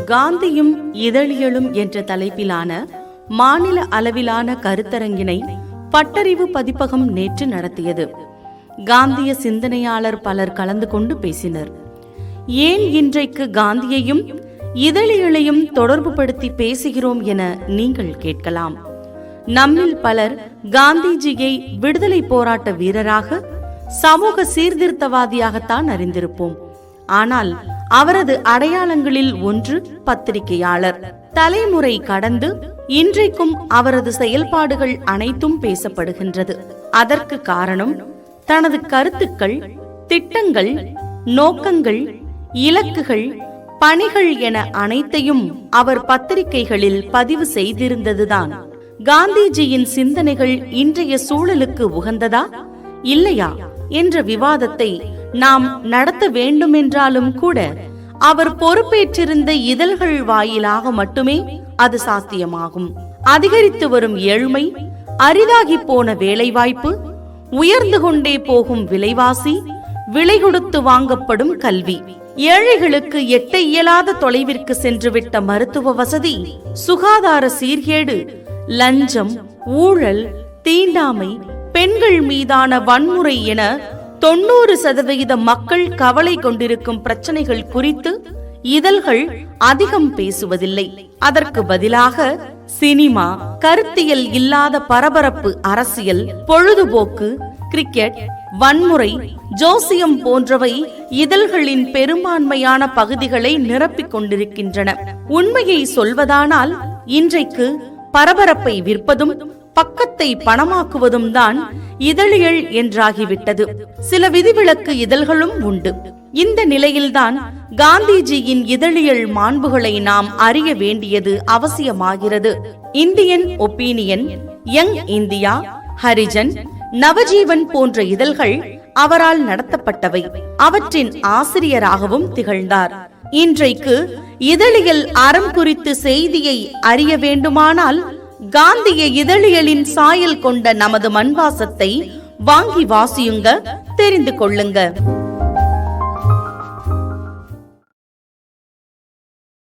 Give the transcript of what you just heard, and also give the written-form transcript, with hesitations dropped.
காந்தியும் இதழியலும் என்ற தலைப்பிலான மாநில அளவிலான கருத்தரங்கினை பட்டறிவு பதிப்பகம் நேற்று நடத்தியது. காந்திய சிந்தனையாளர் பலர் கலந்து கொண்டு பேசினர். ஏன் இன்றைக்கு காந்தியையும் இதழியலையும் தொடர்புபடுத்தி பேசுகிறோம் என நீங்கள் கேட்கலாம். நம்மில் பலர் காந்திஜியை விடுதலை போராட்ட வீரராக, சமூக சீர்திருத்தவாதியாகத்தான் அறிந்திருப்போம். ஆனால் அவரது அடையாளங்களில் ஒன்று பத்திரிகையாளர். தலைமுறை கடந்து இன்றைக்கும் அவரது செயல்பாடுகள் அனைத்தும் பேசப்படுகின்றது. அதற்கு காரணம் தனது கருத்துக்கள், திட்டங்கள், நோக்கங்கள், இலக்குகள், பணிகள் என அனைத்தையும் அவர் பத்திரிகைகளில் பதிவு செய்திருந்ததுதான். காந்திஜியின் சிந்தனைகள் இன்றைய சூழலுக்கு உகந்ததா இல்லையா என்ற விவாதத்தை நாம் நடத்த வேண்டுமென்றாலும் கூட அவர் பொறுப்பேற்றிருந்த இதழ்கள் வாயிலாக மட்டுமே அது சாத்தியமாகும். அதிகரித்து வரும் ஏழ்மை, அரிதாகி போன வேலைவாய்ப்பு, உயர்ந்து கொண்டே போகும் விலைவாசி, விலை கொடுத்து வாங்கப்படும் கல்வி, ஏழைகளுக்கு எட்ட இயலாத தொலைவிற்கு சென்றுவிட்ட மருத்துவ வசதி, சுகாதார சீர்கேடு, லஞ்சம், ஊழல், தீண்டாமை, பெண்கள் மீதான வன்முறை என 90% மக்கள் கவலை கொண்டிருக்கும் பிரச்சனைகள் குறித்து இதழ்கள் அதிகம் பேசுவதில்லை. அதற்கு பதிலாக சினிமா, கருத்தியல் இல்லாத பரபரப்பு அரசியல், பொழுதுபோக்கு, கிரிக்கெட், வன்முறை, ஜோசியம் போன்றவை இதழ்களின் பெரும்பான்மையான பகுதிகளை நிரப்பிக் கொண்டிருக்கின்றன. உண்மையை சொல்வதானால் இன்றைக்கு பரபரப்பை விற்பதும் பக்கத்தை பணமாக்குவதும் தான் இதழியல் என்றாகிவிட்டது. சில விதிவிலக்கு இதழ்களும் உண்டு. இந்த நிலையில்தான் காந்திஜியின் இதழியல் மாண்புகளை நாம் அறிய வேண்டியது அவசியமாகிறது. Indian opinion, young India, Harijan, Navjivan போன்ற இதழ்கள் அவரால் நடத்தப்பட்டவை. அவற்றின் ஆசிரியராகவும் திகழ்ந்தார். இன்றைக்கு இதழியல் அறம் குறித்து செய்தியை அறிய வேண்டுமானால் காந்திய இதழியலின் சாயல் கொண்ட நமது மண்வாசத்தை வாங்கி வாசியுங்க, தெரிந்து கொள்ளுங்க.